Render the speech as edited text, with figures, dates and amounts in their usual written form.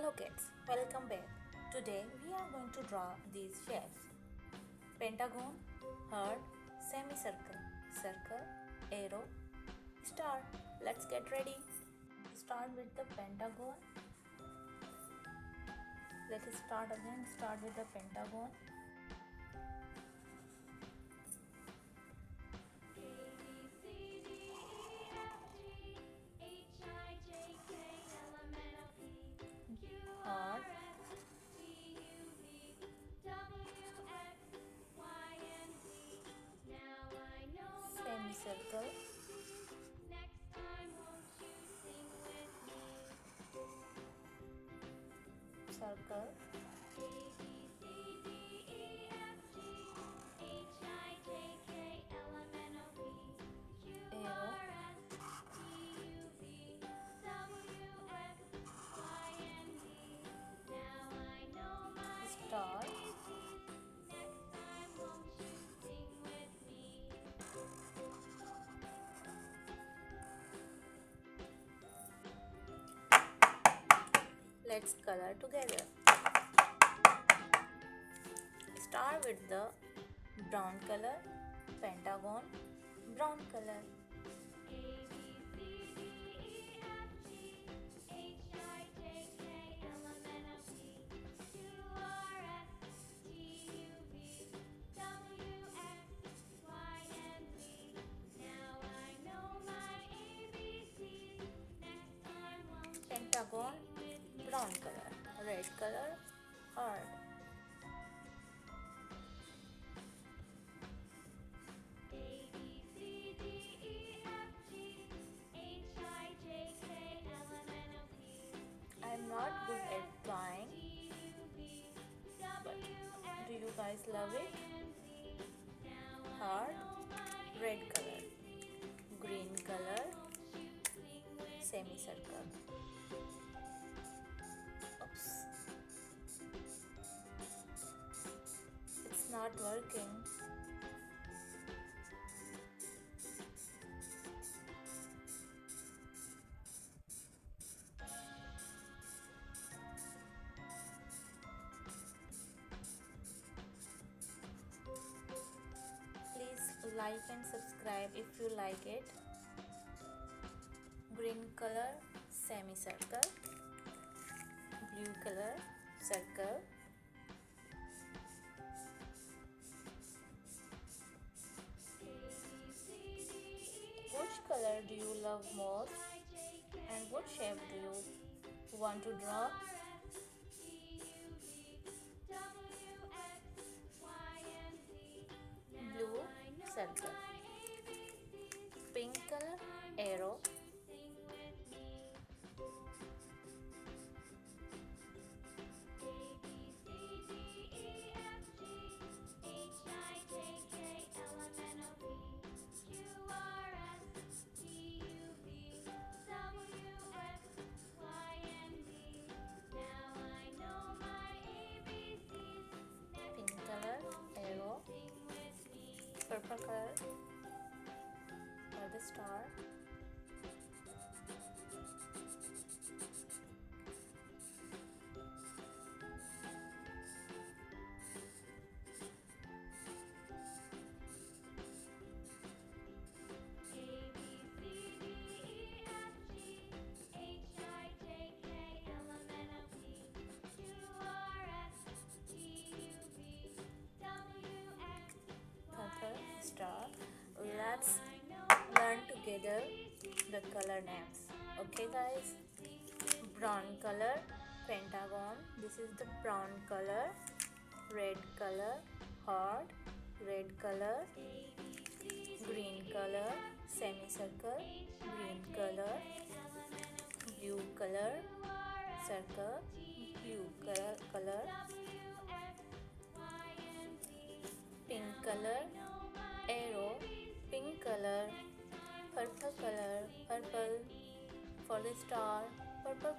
Hello kids, welcome back. Today we are going to draw these shapes. Pentagon, heart, semicircle, circle, arrow, star. Let's get ready. Start with the pentagon. Let us start again. Start with the pentagon. Heart, semicircle, circle, arrow, star, let's color together. Start with the brown color, pentagon, brown color. Pentagon, brown color, red color, heart. I'm not good at drawing, but do you guys love it? Heart, red color, green color, semicircle. Oops, it's not working. Please like and subscribe if you like it. Green color, semicircle, blue color, circle, which color do you love most and what shape do you want to draw? Blue circle, pink color, arrow, pink color, arrow, purple color for the star, purple star. Let's learn together the color names. Okay guys, brown color, pentagon, this is the brown color, red color, heart, red color, green color, semicircle, green color, blue color, circle, blue color, pink color, arrow, pink color, purple color, purple for the star, purple